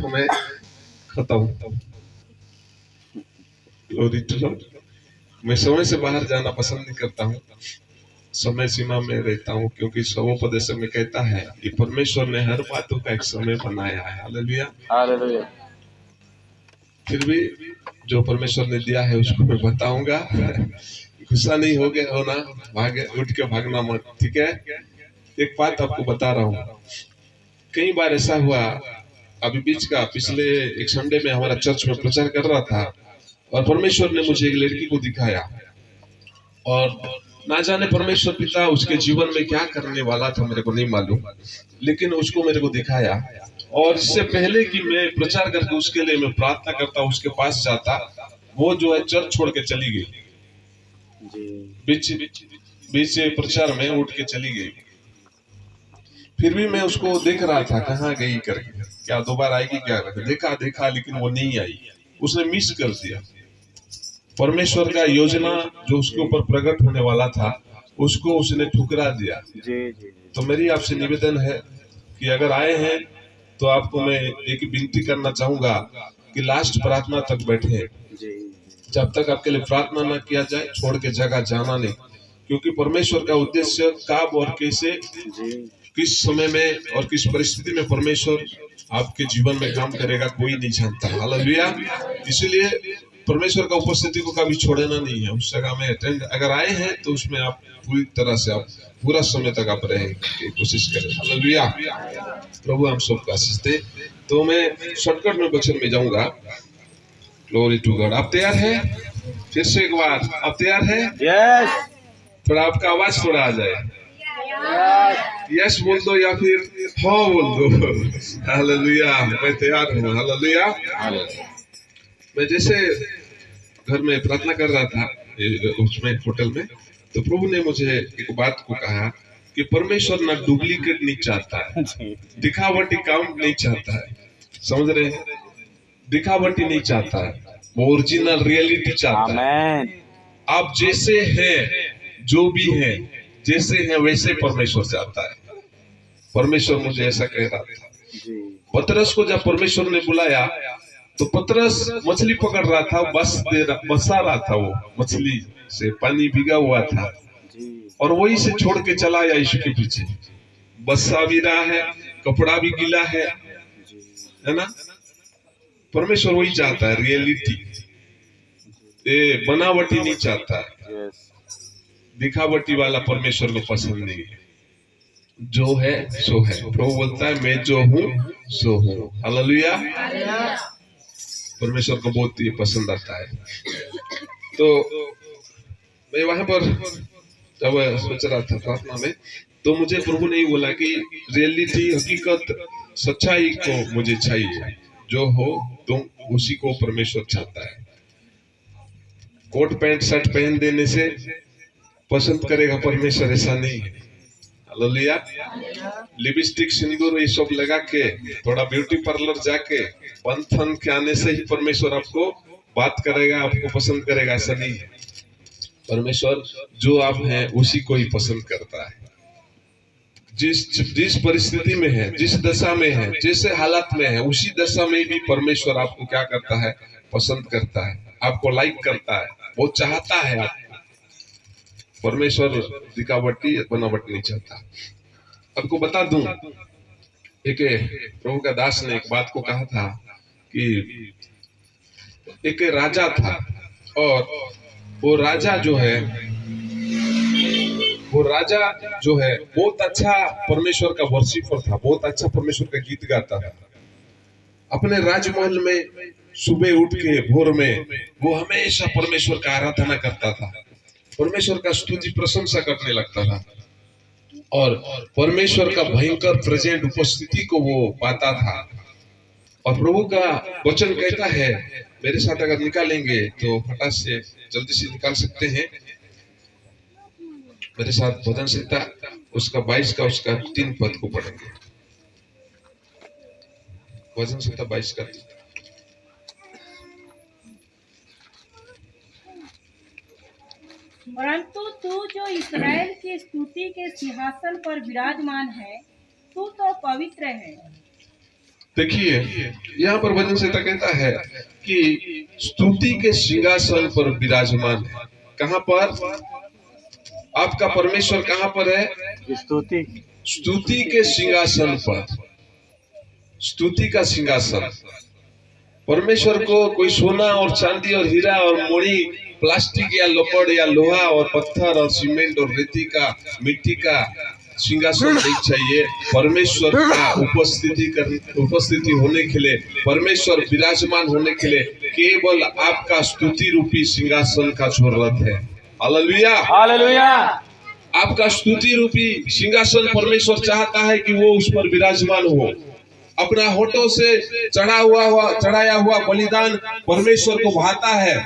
समय खत्म। Glory to lord. मैं समय से बाहर जाना पसंद नहीं करता हूँ, समय सीमा में रहता हूँ, क्योंकि सर्वोपदेश में कहता है कि परमेश्वर ने हर बातों का एक समय बनाया है। Hallelujah, hallelujah. फिर भी जो परमेश्वर ने दिया है उसको मैं बताऊंगा। गुस्सा नहीं हो गया होना, भागे उठ के भागना मत, ठीक है। एक बात आपको बता रहा हूँ, कई बार ऐसा हुआ, अभी बीच का पिछले एक संडे में हमारा चर्च में प्रचार कर रहा था और परमेश्वर ने मुझे एक लड़की को दिखाया, और ना जाने परमेश्वर पिता उसके जीवन में क्या करने वाला था, मेरे को नहीं मालूम, लेकिन उसको मेरे को दिखाया। और इससे पहले कि मैं प्रचार करके उसके लिए मैं प्रार्थना करता, उसके पास जाता, वो जो है चर्च छोड़ के चली गई। बीच बीच प्रचार में उठ के चली गई। फिर भी मैं उसको देख रहा था, कहाँ गई करके, क्या दोबारा आएगी क्या, देखा देखा लेकिन वो नहीं आई, उसने मिस कर दिया। परमेश्वर का योजना जो उसके ऊपर प्रकट होने वाला था उसको उसने ठुकरा दिया। तो मेरी आपसे निवेदन है कि अगर आए हैं तो आपको मैं एक विनती करना चाहूंगा कि लास्ट प्रार्थना तक बैठे, जब तक आपके लिए प्रार्थना न किया जाए छोड़ के जगह जाना नहीं, क्योंकि परमेश्वर का उद्देश्य कब और कैसे, किस समय में और किस परिस्थिति में परमेश्वर आपके जीवन में काम करेगा कोई नहीं जानता। हालेलुया। इसलिए परमेश्वर का उपस्थिति को कभी छोड़ना नहीं है, उस जगह में अटेंड अगर आए हैं तो उसमें आप पूरी तरह से आप पूरा समय तक आप रहें की कोशिश करें। हालेलुया। प्रभु हम सबको आशीष दे। तो मैं शॉर्टकट में वचन में जाऊंगा। Glory to God. आप तैयार हैं? फिर से एक बार, आप तैयार हैं? यस। थोड़ा आपका आवाज थोड़ा आ जाए, यस बोल दो या फिर हाँ बोल दो। हालेलुया, मैं तैयार हूँ। हालेलुया। मैं जैसे घर में प्रार्थना कर रहा था उसमें होटल में, तो प्रभु ने मुझे एक बात को कहा कि परमेश्वर ना डुप्लीकेट नहीं चाहता है, दिखावटी काम नहीं चाहता है, समझ रहे हैं? दिखावटी नहीं चाहता है, वो ओरिजिनल रियलिटी चाहता है। आप जैसे हैं, जो भी हैं, जैसे हैं वैसे परमेश्वर चाहता है। परमेश्वर मुझे ऐसा कह रहा था। पतरस को जब परमेश्वर ने बुलाया तो पतरस मछली पकड़ रहा था, बसा रहा था, वो मछली से पानी भीगा हुआ था और वही से छोड़ के चला आया यीशु के पीछे। बसा भी रहा है, कपड़ा भी गीला है ना। परमेश्वर वही चाहता है, रियलिटी, बनावटी नहीं चाहता है, दिखावटी वाला परमेश्वर को पसंद नहीं है। जो है सो है, प्रभु बोलता है मैं जो हूँ सो हूँ। हालेलुया। परमेश्वर को बहुत ही पसंद आता है। तो मैं वहां पर जब सोच रहा था प्रार्थना में, तो मुझे प्रभु ने बोला कि रियलिटी, हकीकत, सच्चाई को मुझे चाहिए, जो हो तुम उसी को परमेश्वर चाहता है। कोट पैंट शर्ट पहन देने से पसंद करेगा परमेश्वर, ऐसा नहीं है। हालेलुया। लिपस्टिक, सिंदूर ये सब लगा के, थोड़ा ब्यूटी पार्लर जाके बंधन के आने से ही परमेश्वर आपको बात करेगा, आपको पसंद करेगा, ऐसा नहीं है। परमेश्वर जो आप हैं उसी को ही पसंद करता है। जिस परिस्थिति में है, जिस दशा में है, जैसे हालात में है, उसी दशा में भी परमेश्वर आपको क्या करता है, पसंद करता है, आपको लाइक करता है, वो चाहता है आपको। परमेश्वर दिखावटी बनावट नहीं चाहता। आपको बता दूं, एक प्रभु का दास ने एक बात को कहा था कि एक राजा था, और वो राजा जो है बहुत अच्छा परमेश्वर का वर्शिपर था, बहुत अच्छा परमेश्वर का गीत गाता था। अपने राजमहल में सुबह उठ के भोर में वो हमेशा परमेश्वर का आराधना करता था, परमेश्वर का स्तुति प्रशंसा करने लगता था, और परमेश्वर का भयंकर प्रेजेंट उपस्थिति को वो पाता था। और प्रभु का वचन कहता है, मेरे साथ अगर निकालेंगे तो फटाक से जल्दी से निकाल सकते हैं मेरे साथ भजन संहिता उसका 22 का उसका 3 पद को पढ़ेंगे। भजन संहिता 22 का 3। परंतु तू जो इस्राएल की स्तुति के सिंहासन पर विराजमान है, तू तो पवित्र है। देखिए यहाँ पर भजन संहिता कहता है कि स्तुति के सिंहासन पर विराजमान है। कहाँ पर? आपका परमेश्वर कहाँ पर है? स्तुति स्तुति के सिंहासन पर। स्तुति का सिंहासन। परमेश्वर को कोई सोना और चांदी और हीरा और मोड़ी, प्लास्टिक या लकड़ या लोहा और पत्थर और सीमेंट और रेती का, मिट्टी का सिंहासन नहीं चाहिए। परमेश्वर का उपस्थिति होने के लिए, परमेश्वर विराजमान होने के लिए केवल आपका स्तुति रूपी सिंहासन का जरूरत है। Hallelujah, hallelujah. आपका स्तुति रूपी सिंहासन परमेश्वर चाहता है कि वो उस पर विराजमान हो। अपना होठों से चढ़ाया हुआ बलिदान परमेश्वर को भाता है।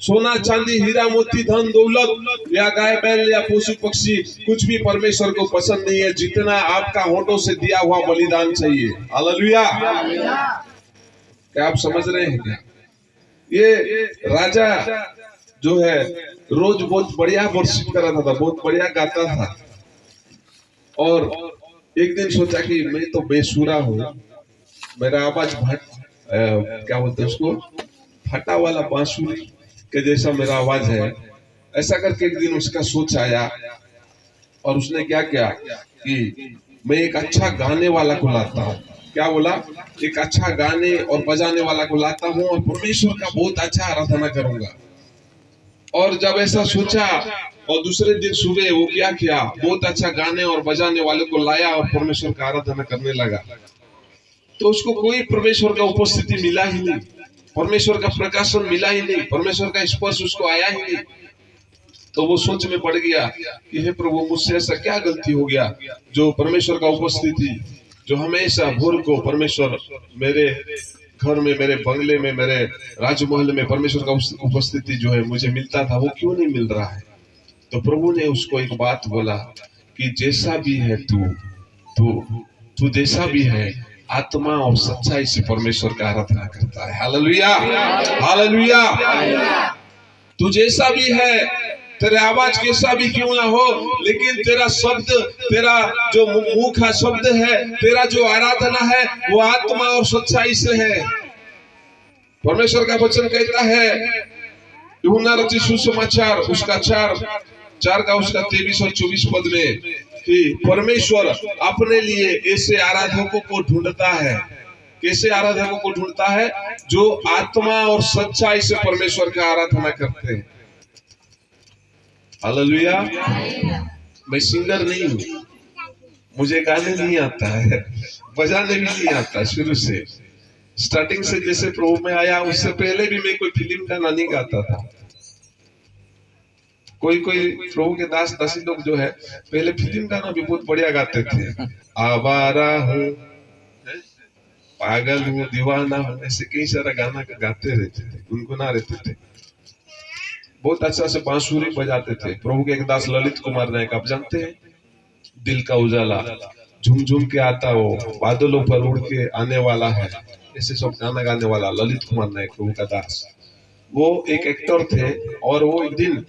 सोना चांदी हीरा मोती धन दौलत या गाय बैल या पशु पक्षी कुछ भी परमेश्वर को पसंद नहीं है, जितना आपका होठों से दिया हुआ बलिदान चाहिए। हालेलुया। क्या आप समझ रहे हैं क्या? ये राजा जो है रोज बहुत बढ़िया वर्शिप कर रहा था, बहुत बढ़िया गाता था, और एक दिन सोचा कि मैं तो बेसुरा हूँ, मेरा आवाज क्या बोलते हैं उसको, फटा वाला बांसुरी के जैसा मेरा आवाज है। ऐसा करके एक दिन उसका सोच आया और उसने क्या किया कि मैं एक अच्छा गाने वाला को लाता हूँ। क्या बोला? एक अच्छा गाने और बजाने वाला को लाता हूँ और परमेश्वर का बहुत अच्छा आराधना करूंगा। और जब ऐसा सोचा और दूसरे दिन सुबह वो क्या किया, बहुत अच्छा गाने और बजाने वाले को लाया और परमेश्वर का आराधना करने लगा। तो उसको कोई परमेश्वर का उपस्थिति मिला ही नहीं, परमेश्वर का प्रकाशन मिला ही नहीं, परमेश्वर का स्पर्श उसको आया ही नहीं। तो वो सोच में पड़ गया कि हे प्रभु, मुझसे ऐसा क्या गलती हो गया जो परमेश्वर का उपस्थिति, जो हमेशा भोर को परमेश्वर मेरे घर में, मेरे बंगले में, मेरे राजमहल में परमेश्वर का उपस्थिति जो है मुझे मिलता था, वो क्यों नहीं मिल रहा है? तो प्रभु ने उसको एक बात बोला कि जैसा भी है तू जैसा भी है, आत्मा और सच्चाई से परमेश्वर का आराधना करता है। Hallelujah, hallelujah. तू जैसा भी है, तेरे आवाज कैसा भी क्यों ना हो, लेकिन तेरा शब्द, तेरा जो मुंह का शब्द है, तेरा जो आराधना है, वो आत्मा और सच्चाई से है। परमेश्वर का वचन कहता है यूहन्ना रचित सुसमाचार उसका 4 का उसका 23 और 24 पद में कि परमेश्वर अपने लिए ऐसे आराधकों को ढूंढता है। कैसे आराधकों को ढूंढता है? जो आत्मा और सच्चाई से परमेश्वर का आराधना करते हैं। हालेलुया। मैं सिंगर नहीं हूँ, मुझे गाने नहीं आता है, बजाने भी नहीं आता शुरू से। स्टार्टिंग से जैसे प्रभु में आया, उससे पहले भी मैं कोई फिल्म गाना नहीं गाता था। कोई प्रभु के दास दासी लोग जो है पहले फिल्म गाना भी बहुत बढ़िया गाते थे। आवारा हूँ, पागल हूँ, दीवाना हूँ, ऐसे कई सारा गाना गाते रहते थे, गुनगुना रहते थे, बहुत अच्छा से बांसुरी बजाते थे। प्रभु के एक दास ललित कुमार नायक, आप जानते हैं, दिल का उजाला, झूम झूम के आता वो, बादलों पर उड़ के आने वाला है, ऐसे सब गाना गाने वाला ललित कुमार नायक प्रभु का दास। वो एक एक्टर थे और वो एक दिन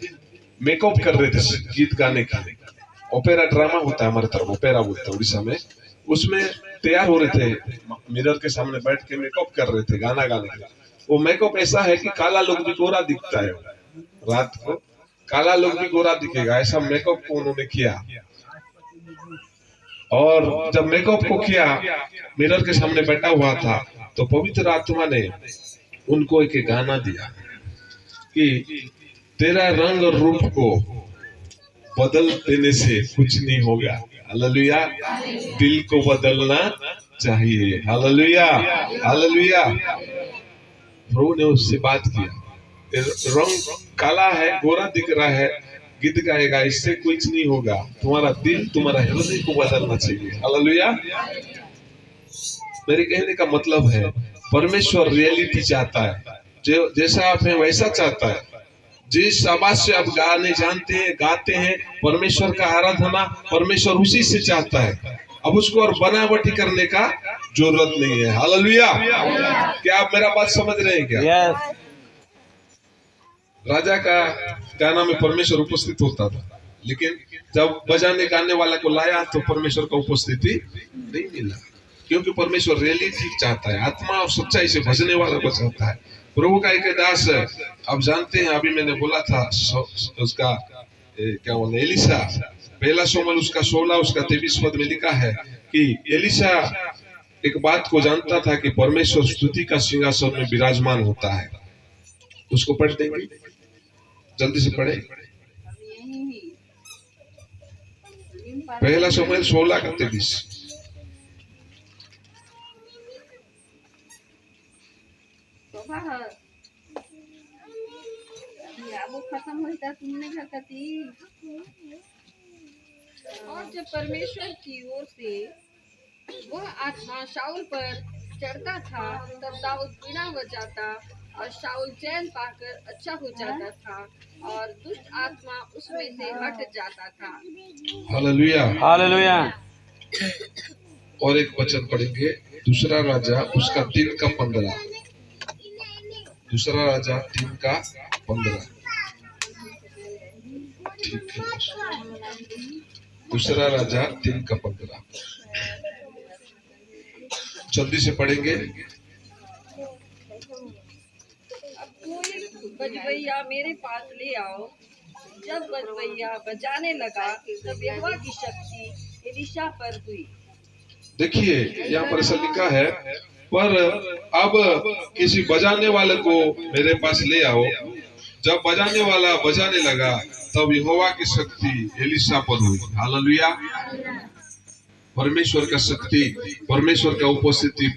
मेकअप कर रहे थे गीत गाने के लिए। ओपेरा ड्रामा होता है हमारे तरफ, ओपेरा बोलते हैं उड़ीसा में। उसमें तैयार हो रहे थे, मिरर के सामने बैठ के मेकअप कर रहे थे गाना गाने के लिए। वो मेकअप ऐसा है कि काला लोग भी गोरा दिखता है, रात को काला लोग भी गोरा दिखेगा, ऐसा मेकअप को उन्होंने किया। और जब मेकअप को किया, मिरर के सामने बैठा हुआ था, तो पवित्र आत्मा ने उनको एक गाना दिया कि तेरा रंग और रूप को बदल देने से कुछ नहीं होगा। हालेलुया। दिल को बदलना चाहिए। Hallelujah, hallelujah. प्रभु ने उससे बात किया, रंग काला है, गोरा दिख रहा है, गीत गाएगा, इससे कुछ नहीं होगा, तुम्हारा दिल, तुम्हारा हृदय को बदलना चाहिए। हालेलुया। मेरे कहने का मतलब है, परमेश्वर रियलिटी चाहता है, जो जैसा आप हैं वैसा चाहता है। जिस आवाज से आप गाने जानते हैं, गाते हैं, परमेश्वर का आराधना परमेश्वर उसी से चाहता है। अब उसको और बनावटी करने का जरूरत नहीं है। हालेलुया। क्या आप मेरा बात समझ रहे हैं क्या? यस। राजा का गाना में परमेश्वर उपस्थित होता था, लेकिन जब बजाने गाने वाला को लाया तो परमेश्वर का उपस्थिति नहीं मिला। क्योंकि परमेश्वर रियलिटी चाहता है, आत्मा और सच्चाई से भजने वाला को चाहता है। प्रभु का एक दास है, आप जानते हैं, अभी मैंने बोला था उसका क्या बोले, एलिशा, पहला शमूएल उसका 16 उसका 23 पद में लिखा है कि एलिशा एक बात को जानता था कि परमेश्वर स्तुति का सिंहासन में विराजमान होता है। उसको पढ़ देंगे, जल्दी से पढ़े। पहला शमूएल 16 का 23। वो खत्म होता तुमने क्या कहती। और जब परमेश्वर की ओर से वह आत्मा शाऊल पर चढ़ता था, तब दाऊद बीड़ा बजाता और शाऊल चैन पाकर अच्छा हो जाता था और दुष्ट आत्मा उसमें से हट जाता था। Hallelujah, hallelujah. और एक वचन पढ़ेंगे, दूसरा राजा उसका 3 का 15। दूसरा राजा 3 का 15। ठीक है, दूसरा राजा 3 का 15 जल्दी से पढ़ेंगे। अब कोई बजवैया मेरे पास ले आओ। जब बजवैया बजाने लगा तब यहोवा की शक्ति एलीशा पर हुई। देखिए यहाँ पर ऐसा लिखा है, पर अब किसी बजाने वाले को मेरे पास ले आओ। जब बजाने वाला बजाने लगा तब यहोवा की शक्ति एलीशा पर हुई। हालेलुया। परमेश्वर का शक्ति, परमेश्वर का उपस्थिति